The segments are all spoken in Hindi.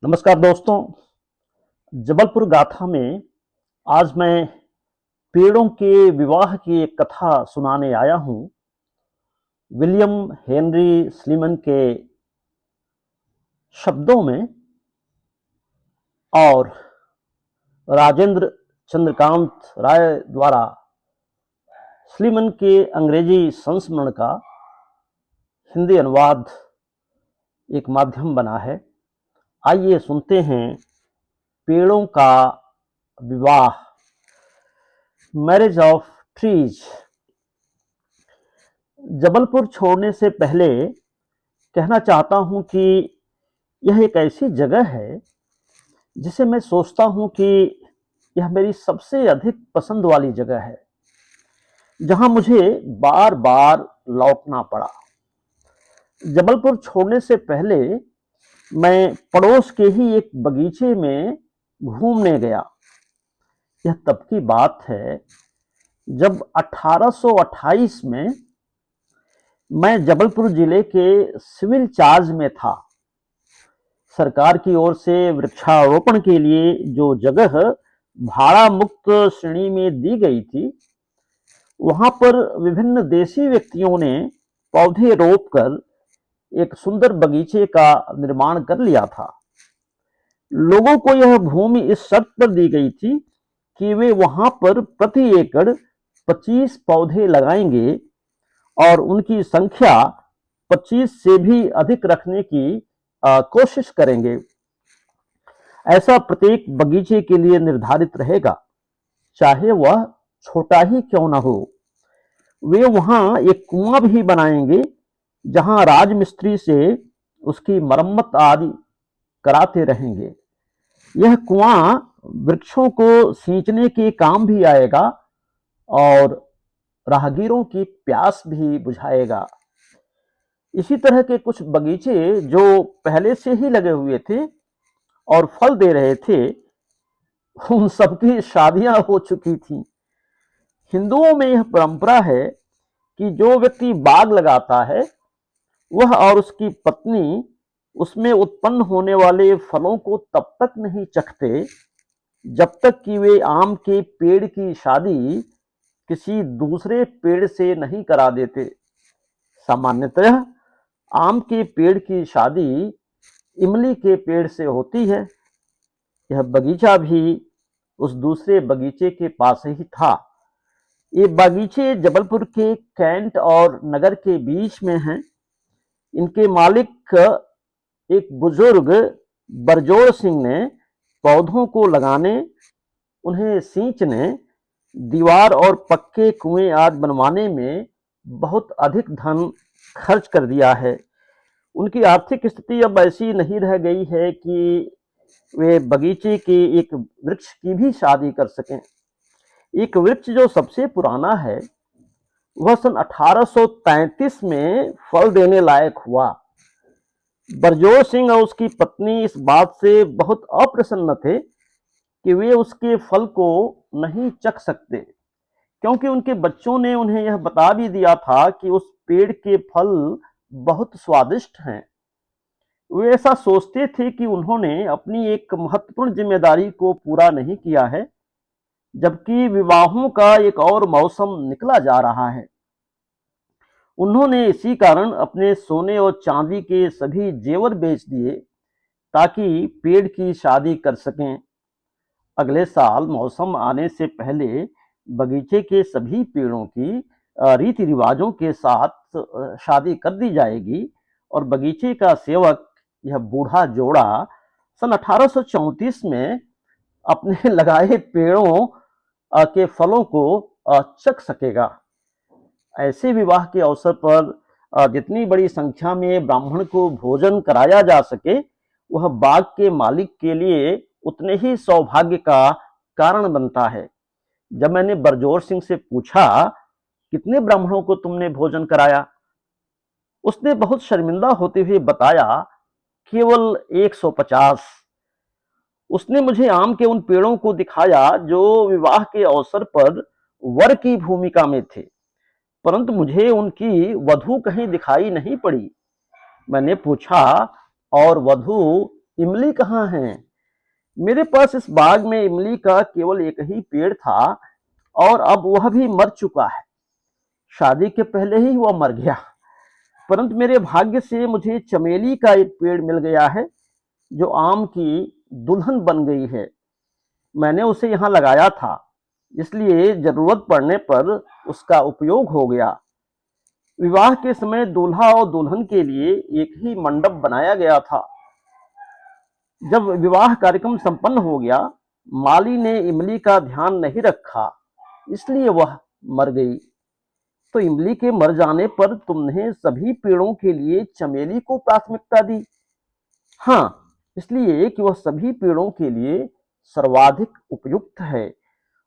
नमस्कार दोस्तों। जबलपुर गाथा में आज मैं पेड़ों के विवाह की एक कथा सुनाने आया हूँ। विलियम हेनरी स्लीमन के शब्दों में और राजेंद्र चंद्रकांत राय द्वारा स्लीमन के अंग्रेजी संस्मरण का हिंदी अनुवाद एक माध्यम बना है। आइए सुनते हैं पेड़ों का विवाह, मैरिज ऑफ ट्रीज। जबलपुर छोड़ने से पहले कहना चाहता हूं कि यह एक ऐसी जगह है जिसे मैं सोचता हूं कि यह मेरी सबसे अधिक पसंद वाली जगह है, जहां मुझे बार बार लौटना पड़ा। जबलपुर छोड़ने से पहले मैं पड़ोस के ही एक बगीचे में घूमने गया। यह तब की बात है जब 1828 में मैं जबलपुर जिले के सिविल चार्ज में था। सरकार की ओर से वृक्षारोपण के लिए जो जगह भाड़ा मुक्त श्रेणी में दी गई थी, वहां पर विभिन्न देशी व्यक्तियों ने पौधे रोपकर एक सुंदर बगीचे का निर्माण कर लिया था। लोगों को यह भूमि इस शर्त पर दी गई थी कि वे वहां पर प्रति एकड़ 25 पौधे लगाएंगे और उनकी संख्या 25 से भी अधिक रखने की कोशिश करेंगे। ऐसा प्रत्येक बगीचे के लिए निर्धारित रहेगा, चाहे वह छोटा ही क्यों न हो। वे वहां एक कुआं भी बनाएंगे जहां राजमिस्त्री से उसकी मरम्मत आदि कराते रहेंगे। यह कुआं वृक्षों को सींचने के काम भी आएगा और राहगीरों की प्यास भी बुझाएगा। इसी तरह के कुछ बगीचे जो पहले से ही लगे हुए थे और फल दे रहे थे, उन सबकी शादियां हो चुकी थी। हिंदुओं में यह परंपरा है कि जो व्यक्ति बाग लगाता है, वह और उसकी पत्नी उसमें उत्पन्न होने वाले फलों को तब तक नहीं चखते जब तक कि वे आम के पेड़ की शादी किसी दूसरे पेड़ से नहीं करा देते। सामान्यतः आम के पेड़ की शादी इमली के पेड़ से होती है। यह बगीचा भी उस दूसरे बगीचे के पास ही था। ये बगीचे जबलपुर के कैंट और नगर के बीच में हैं। इनके मालिक एक बुजुर्ग बरजोर सिंह ने पौधों को लगाने, उन्हें सींचने, दीवार और पक्के कुएं आदि बनवाने में बहुत अधिक धन खर्च कर दिया है। उनकी आर्थिक स्थिति अब ऐसी नहीं रह गई है कि वे बगीचे के एक वृक्ष की भी शादी कर सकें। एक वृक्ष जो सबसे पुराना है, वह सन 1833 में फल देने लायक हुआ। बरजोर सिंह और उसकी पत्नी इस बात से बहुत अप्रसन्न थे कि वे उसके फल को नहीं चख सकते, क्योंकि उनके बच्चों ने उन्हें यह बता भी दिया था कि उस पेड़ के फल बहुत स्वादिष्ट हैं। वे ऐसा सोचते थे कि उन्होंने अपनी एक महत्वपूर्ण जिम्मेदारी को पूरा नहीं किया है, जबकि विवाहों का एक और मौसम निकला जा रहा है। उन्होंने इसी कारण अपने सोने और चांदी के सभी जेवर बेच दिए ताकि पेड़ की शादी कर सकें। अगले साल मौसम आने से पहले बगीचे के सभी पेड़ों की रीति रिवाजों के साथ शादी कर दी जाएगी और बगीचे का सेवक, यह बूढ़ा जोड़ा, सन 1834 में अपने लगाए पेड़ों के फलों को चख सकेगा। ऐसे विवाह के अवसर पर जितनी बड़ी संख्या में ब्राह्मण को भोजन कराया जा सके, वह बाग के मालिक के लिए उतने ही सौभाग्य का कारण बनता है। जब मैंने बरजोर सिंह से पूछा, कितने ब्राह्मणों को तुमने भोजन कराया, उसने बहुत शर्मिंदा होते हुए बताया, केवल 150। उसने मुझे आम के उन पेड़ों को दिखाया जो विवाह के अवसर पर वर की भूमिका में थे, परंतु मुझे उनकी वधू कहीं दिखाई नहीं पड़ी। मैंने पूछा, और वधू इमली कहाँ है? मेरे पास इस बाग में इमली का केवल एक ही पेड़ था और अब वह भी मर चुका है। शादी के पहले ही वह मर गया। परंतु मेरे भाग्य से मुझे चमेली का एक पेड़ मिल गया है जो आम की दुल्हन बन गई है। मैंने उसे यहाँ लगाया था, इसलिए जरूरत पड़ने पर उसका उपयोग हो गया। विवाह के समय दूल्हा और दुल्हन के लिए एक ही मंडप बनाया गया था। जब विवाह कार्यक्रम संपन्न हो गया, माली ने इमली का ध्यान नहीं रखा, इसलिए वह मर गई। तो इमली के मर जाने पर तुमने सभी पेड़ों के लिए चमेली को प्राथमिकता दी। हाँ, इसलिए कि वह सभी पेड़ों के लिए सर्वाधिक उपयुक्त है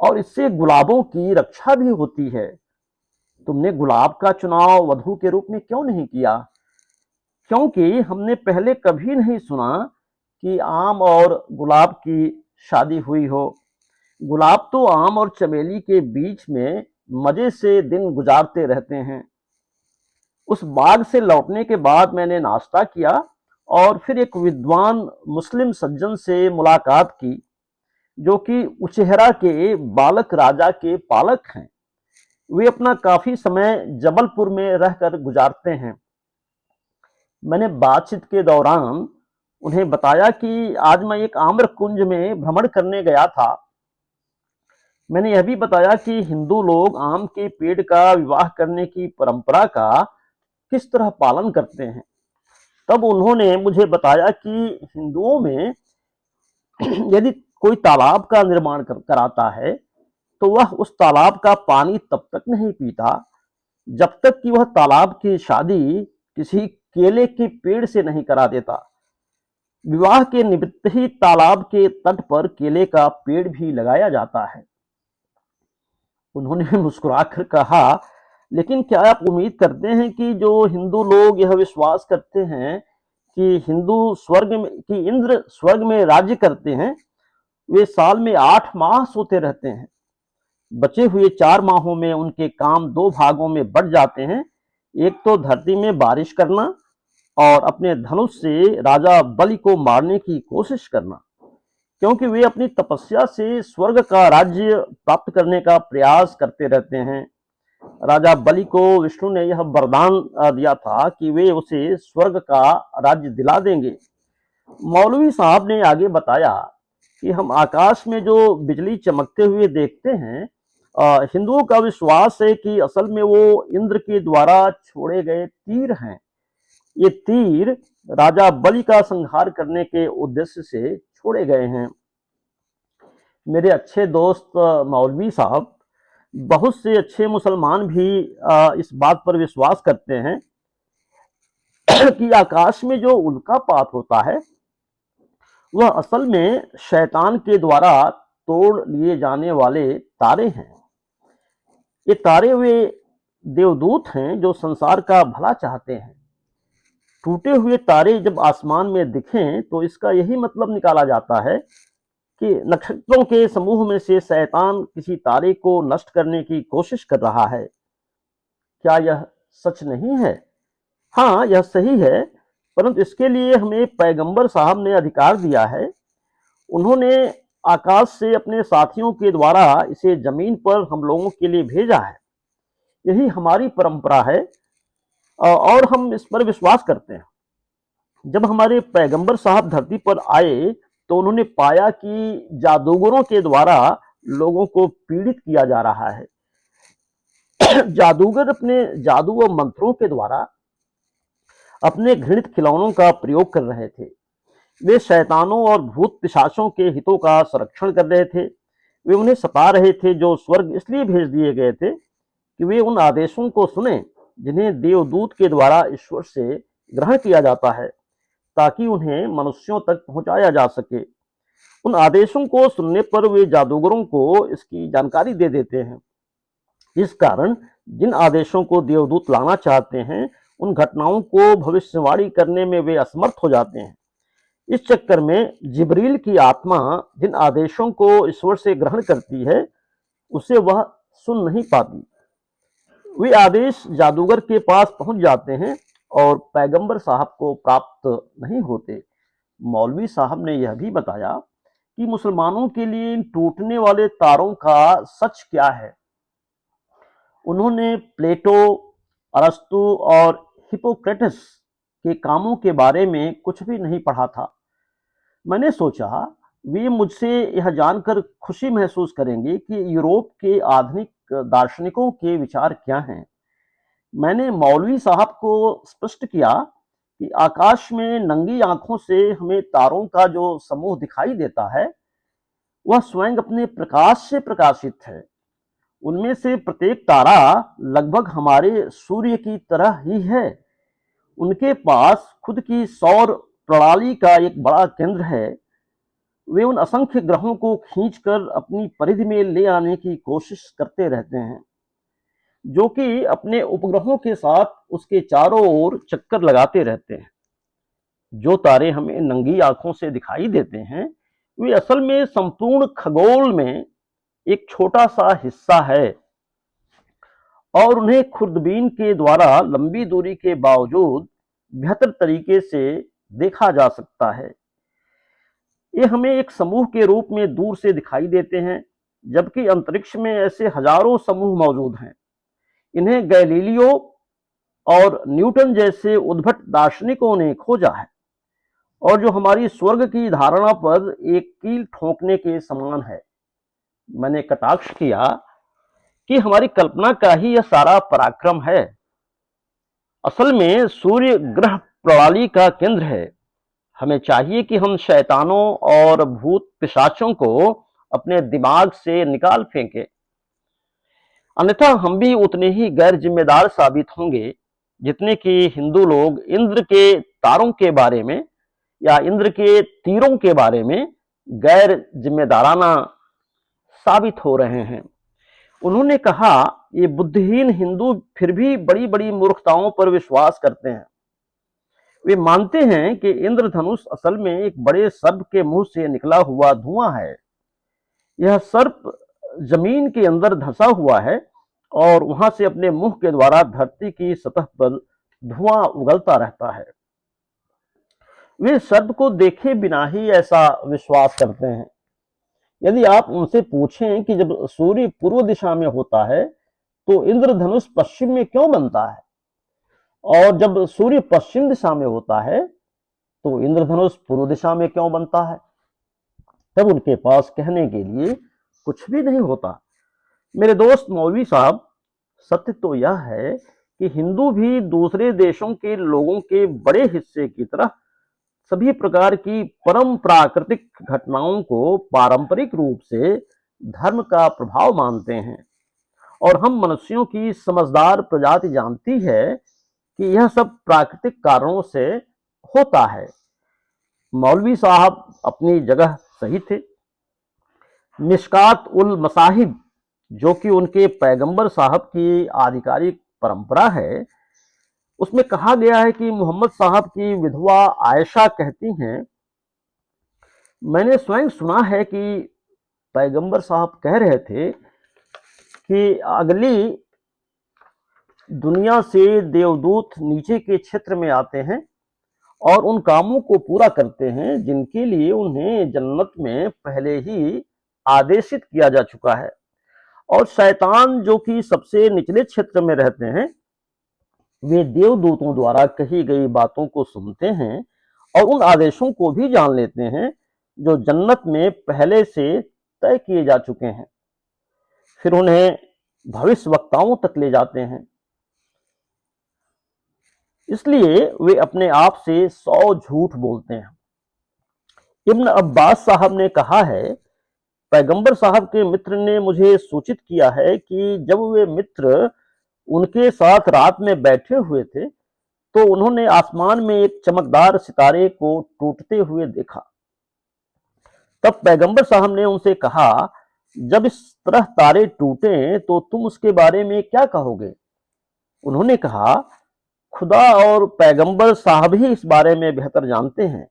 और इससे गुलाबों की रक्षा भी होती है। तुमने गुलाब का चुनाव वधु के रूप में क्यों नहीं किया? क्योंकि हमने पहले कभी नहीं सुना कि आम और गुलाब की शादी हुई हो। गुलाब तो आम और चमेली के बीच में मजे से दिन गुजारते रहते हैं। उस बाग से लौटने के बाद मैंने नाश्ता किया और फिर एक विद्वान मुस्लिम सज्जन से मुलाकात की जो कि उचेहरा के बालक राजा के पालक हैं। वे अपना काफी समय जबलपुर में रहकर गुजारते हैं। मैंने बातचीत के दौरान उन्हें बताया कि आज मैं एक आम्र कुंज में भ्रमण करने गया था। मैंने यह भी बताया कि हिंदू लोग आम के पेड़ का विवाह करने की परंपरा का किस तरह पालन करते हैं। तब उन्होंने मुझे बताया कि हिंदुओं में यदि कोई तालाब का निर्माण कराता है तो वह उस तालाब का पानी तब तक नहीं पीता जब तक कि वह तालाब की शादी किसी केले के पेड़ से नहीं करा देता। विवाह के निमित्त ही तालाब के तट पर केले का पेड़ भी लगाया जाता है। उन्होंने मुस्कुराकर कहा, लेकिन क्या आप उम्मीद करते हैं कि जो हिंदू लोग यह विश्वास करते हैं कि इंद्र स्वर्ग में राज्य करते हैं, वे साल में 8 माह सोते रहते हैं। बचे हुए 4 माहों में उनके काम 2 भागों में बट जाते हैं। एक तो धरती में बारिश करना और अपने धनुष से राजा बलि को मारने की कोशिश करना, क्योंकि वे अपनी तपस्या से स्वर्ग का राज्य प्राप्त करने का प्रयास करते रहते हैं। राजा बलि को विष्णु ने यह वरदान दिया था कि वे उसे स्वर्ग का राज्य दिला देंगे। मौलवी साहब ने आगे बताया कि हम आकाश में जो बिजली चमकते हुए देखते हैं, हिंदुओं का विश्वास है कि असल में वो इंद्र के द्वारा छोड़े गए तीर हैं। ये तीर राजा बलि का संहार करने के उद्देश्य से छोड़े गए हैं। मेरे अच्छे दोस्त मौलवी साहब, बहुत से अच्छे मुसलमान भी इस बात पर विश्वास करते हैं कि आकाश में जो उल्कापात होता है वह असल में शैतान के द्वारा तोड़ लिए जाने वाले तारे हैं। ये तारे वे देवदूत हैं जो संसार का भला चाहते हैं। टूटे हुए तारे जब आसमान में दिखें तो इसका यही मतलब निकाला जाता है कि नक्षत्रों के समूह में से शैतान किसी तारे को नष्ट करने की कोशिश कर रहा है। क्या यह सच नहीं है? हाँ, यह सही है, परंतु इसके लिए हमें पैगंबर साहब ने अधिकार दिया है। उन्होंने आकाश से अपने साथियों के द्वारा इसे जमीन पर हम लोगों के लिए भेजा है। यही हमारी परंपरा है और हम इस पर विश्वास करते हैं। जब हमारे पैगंबर साहब धरती पर आए तो उन्होंने पाया कि जादूगरों के द्वारा लोगों को पीड़ित किया जा रहा है। जादूगर अपने जादू व मंत्रों के द्वारा अपने घृणित खिलौनों का प्रयोग कर रहे थे। वे शैतानों और भूत पिशाचों के हितों का संरक्षण कर रहे थे। वे उन्हें सता रहे थे जो स्वर्ग इसलिए भेज दिए गए थे कि वे उन आदेशों को सुने जिन्हें देवदूत के द्वारा ईश्वर से ग्रहण किया जाता है, ताकि उन्हें मनुष्यों तक पहुंचाया जा सके। उन आदेशों को सुनने पर वे जादूगरों को इसकी जानकारी दे देते हैं। इस कारण जिन आदेशों को देवदूत लाना चाहते हैं, उन घटनाओं को भविष्यवाणी करने में वे असमर्थ हो जाते हैं। इस चक्कर में जिब्रील की आत्मा जिन आदेशों को ईश्वर से ग्रहण करती है, उसे वह सुन नहीं पाती। वे आदेश जादूगर के पास पहुंच जाते हैं और पैगंबर साहब को प्राप्त नहीं होते। मौलवी साहब ने यह भी बताया कि मुसलमानों के लिए इन टूटने वाले तारों का सच क्या है। उन्होंने प्लेटो, अरस्तु और हिपोक्रेटस के कामों के बारे में कुछ भी नहीं पढ़ा था। मैंने सोचा वे मुझसे यह जानकर खुशी महसूस करेंगे कि यूरोप के आधुनिक दार्शनिकों के विचार क्या हैं। मैंने मौलवी साहब को स्पष्ट किया कि आकाश में नंगी आंखों से हमें तारों का जो समूह दिखाई देता है वह स्वयं अपने प्रकाश से प्रकाशित है। उनमें से प्रत्येक तारा लगभग हमारे सूर्य की तरह ही है। उनके पास खुद की सौर प्रणाली का एक बड़ा केंद्र है। वे उन असंख्य ग्रहों को खींचकर अपनी परिधि में ले आने की कोशिश करते रहते हैं, जो कि अपने उपग्रहों के साथ उसके चारों ओर चक्कर लगाते रहते हैं। जो तारे हमें नंगी आंखों से दिखाई देते हैं वे असल में संपूर्ण खगोल में एक छोटा सा हिस्सा है और उन्हें खुर्दबीन के द्वारा लंबी दूरी के बावजूद बेहतर तरीके से देखा जा सकता है। ये हमें एक समूह के रूप में दूर से दिखाई देते हैं, जबकि अंतरिक्ष में ऐसे हजारों समूह मौजूद हैं। इन्हें गैलीलियो और न्यूटन जैसे उद्भट दार्शनिकों ने खोजा है और जो हमारी स्वर्ग की धारणा पर एक कील ठोंकने के समान है। मैंने कटाक्ष किया कि हमारी कल्पना का ही यह सारा पराक्रम है। असल में सूर्य ग्रह प्रणाली का केंद्र है। हमें चाहिए कि हम शैतानों और भूत पिशाचों को अपने दिमाग से निकाल फेंकें, अन्यथा हम भी उतने ही गैर जिम्मेदार साबित होंगे जितने कि हिंदू लोग इंद्र के तारों के बारे में या इंद्र के तीरों के बारे में गैर जिम्मेदाराना साबित हो रहे हैं। उन्होंने कहा ये बुद्धिहीन हिंदू फिर भी बड़ी बड़ी मूर्खताओं पर विश्वास करते हैं। वे मानते हैं कि इंद्रधनुष असल में एक बड़े सर्प के मुंह से निकला हुआ धुआं है। यह सर्प जमीन के अंदर धंसा हुआ है और वहां से अपने मुंह के द्वारा धरती की सतह पर धुआं उगलता रहता है। वे सर्प को देखे बिना ही ऐसा विश्वास करते हैं। यदि आप उनसे पूछें कि जब सूर्य पूर्व दिशा में होता है तो इंद्रधनुष पश्चिम में क्यों बनता है, और जब सूर्य पश्चिम दिशा में होता है तो इंद्रधनुष पूर्व दिशा में क्यों बनता है, तब उनके पास कहने के लिए कुछ भी नहीं होता। मेरे दोस्त मौलवी साहब, सत्य तो यह है कि हिंदू भी दूसरे देशों के लोगों के बड़े हिस्से की तरह सभी प्रकार की परम प्राकृतिक घटनाओं को पारंपरिक रूप से धर्म का प्रभाव मानते हैं, और हम मनुष्यों की समझदार प्रजाति जानती है कि यह सब प्राकृतिक कारणों से होता है। मौलवी साहब अपनी जगह सही थे। मिशकात उल मसाहिब, जो कि उनके पैगंबर साहब की आधिकारिक परंपरा है, उसमें कहा गया है कि मोहम्मद साहब की विधवा आयशा कहती हैं, मैंने स्वयं सुना है कि पैगंबर साहब कह रहे थे कि अगली दुनिया से देवदूत नीचे के क्षेत्र में आते हैं और उन कामों को पूरा करते हैं जिनके लिए उन्हें जन्नत में पहले ही आदेशित किया जा चुका है, और शैतान जो कि सबसे निचले क्षेत्र में रहते हैं वे देवदूतों द्वारा कही गई बातों को सुनते हैं और उन आदेशों को भी जान लेते हैं जो जन्नत में पहले से तय किए जा चुके हैं। फिर उन्हें भविष्यवक्ताओं तक ले जाते हैं, इसलिए वे अपने आप से 100 झूठ बोलते हैं। इब्न अब्बास साहब ने कहा है, पैगंबर साहब के मित्र ने मुझे सूचित किया है कि जब वे मित्र उनके साथ रात में बैठे हुए थे तो उन्होंने आसमान में एक चमकदार सितारे को टूटते हुए देखा। तब पैगंबर साहब ने उनसे कहा, जब इस तरह तारे टूटे तो तुम उसके बारे में क्या कहोगे? उन्होंने कहा, खुदा और पैगंबर साहब ही इस बारे में बेहतर जानते हैं।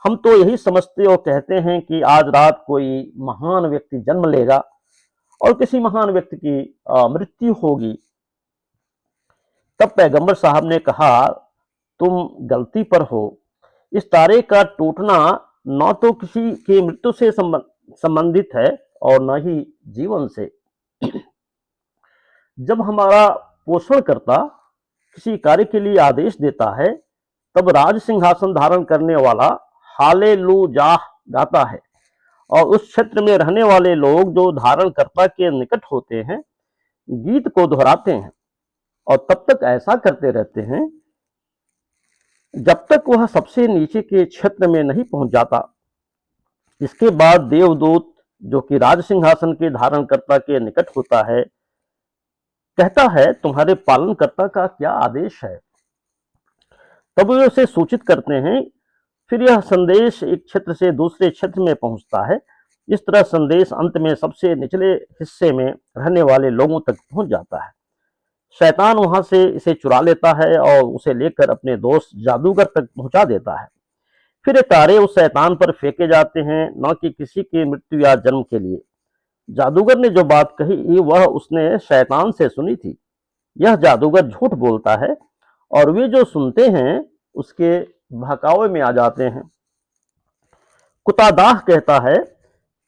हम तो यही समझते और कहते हैं कि आज रात कोई महान व्यक्ति जन्म लेगा और किसी महान व्यक्ति की मृत्यु होगी। तब पैगंबर साहब ने कहा, तुम गलती पर हो। इस तारे का टूटना न तो किसी की मृत्यु से संबंधित है और न ही जीवन से। जब हमारा पोषणकर्ता किसी कार्य के लिए आदेश देता है, तब राज सिंहासन धारण करने वाला हालेलुयाह गाता है, और उस क्षेत्र में रहने वाले लोग जो धारणकर्ता के निकट होते हैं गीत को दोहराते हैं, और तब तक ऐसा करते रहते हैं जब तक वह सबसे नीचे के क्षेत्र में नहीं पहुंच जाता। इसके बाद देवदूत, जो कि राज सिंहासन के धारणकर्ता के निकट होता है, कहता है, तुम्हारे पालनकर्ता का क्या आदेश है? तब वे उसे सूचित करते हैं। फिर यह संदेश एक क्षेत्र से दूसरे क्षेत्र में पहुंचता है। इस तरह संदेश अंत में सबसे निचले हिस्से में रहने वाले लोगों तक पहुंच जाता है। शैतान वहां से इसे चुरा लेता है और उसे लेकर अपने दोस्त जादूगर तक पहुंचा देता है। फिर ये तारे उस शैतान पर फेंके जाते हैं, न कि किसी की मृत्यु या जन्म के लिए। जादूगर ने जो बात कही वह उसने शैतान से सुनी थी। यह जादूगर झूठ बोलता है और वे जो सुनते हैं उसके बहकावे में आ जाते हैं। कुतादाह कहता है,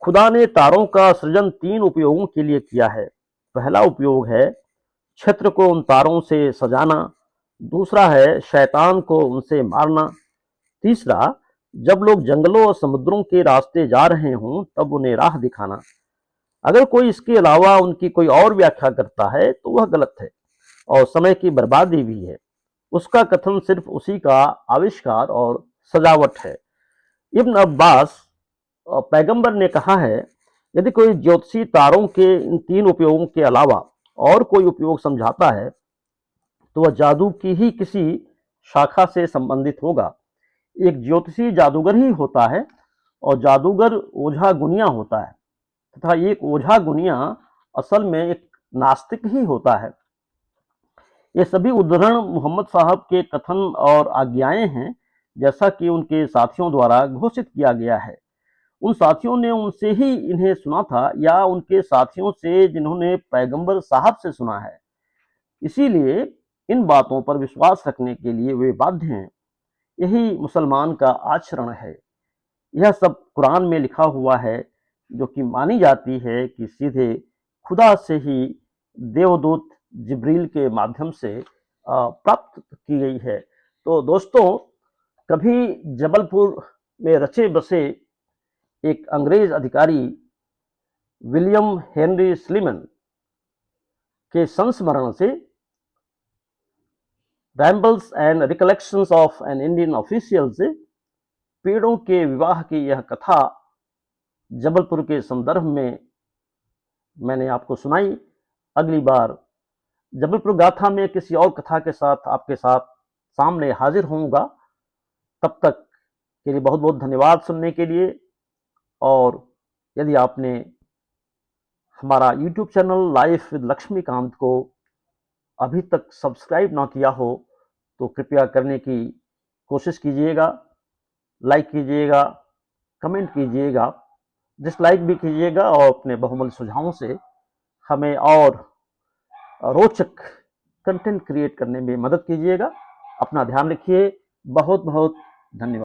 खुदा ने तारों का सृजन 3 उपयोगों के लिए किया है। पहला उपयोग है क्षेत्र को उन तारों से सजाना, दूसरा है शैतान को उनसे मारना, तीसरा जब लोग जंगलों और समुद्रों के रास्ते जा रहे हों तब उन्हें राह दिखाना। अगर कोई इसके अलावा उनकी कोई और व्याख्या करता है तो वह गलत है और समय की बर्बादी भी है। उसका कथन सिर्फ उसी का आविष्कार और सजावट है। इब्न अब्बास पैगंबर ने कहा है, यदि कोई ज्योतिषी तारों के इन 3 उपयोगों के अलावा और कोई उपयोग समझाता है तो वह जादू की ही किसी शाखा से संबंधित होगा। एक ज्योतिषी जादूगर ही होता है और जादूगर ओझा गुनिया होता है, तथा एक ओझा गुनिया असल में एक नास्तिक ही होता है। ये सभी उद्धरण मोहम्मद साहब के कथन और आज्ञाएं हैं, जैसा कि उनके साथियों द्वारा घोषित किया गया है। उन साथियों ने उनसे ही इन्हें सुना था या उनके साथियों से जिन्होंने पैगंबर साहब से सुना है। इसीलिए इन बातों पर विश्वास रखने के लिए वे बाध्य हैं। यही मुसलमान का आचरण है। यह सब कुरान में लिखा हुआ है, जो कि मानी जाती है कि सीधे खुदा से ही देवदूत जिब्रील के माध्यम से प्राप्त की गई है। तो दोस्तों, कभी जबलपुर में रचे बसे एक अंग्रेज अधिकारी विलियम हेनरी स्लीमन के संस्मरण से rambles and recollections of an Indian official से पेड़ों के विवाह की यह कथा जबलपुर के संदर्भ में मैंने आपको सुनाई। अगली बार जबलपुर गाथा में किसी और कथा के साथ आपके साथ सामने हाजिर होऊंगा। तब तक के लिए बहुत बहुत धन्यवाद सुनने के लिए। और यदि आपने हमारा YouTube channel life with Laxmikant को अभी तक सब्सक्राइब ना किया हो तो कृपया करने की कोशिश कीजिएगा। लाइक कीजिएगा, कमेंट कीजिएगा, डिसलाइक भी कीजिएगा और अपने बहुमूल्य सुझावों से हमें और रोचक कंटेंट क्रिएट करने में मदद कीजिएगा। अपना ध्यान रखिए। बहुत बहुत धन्यवाद।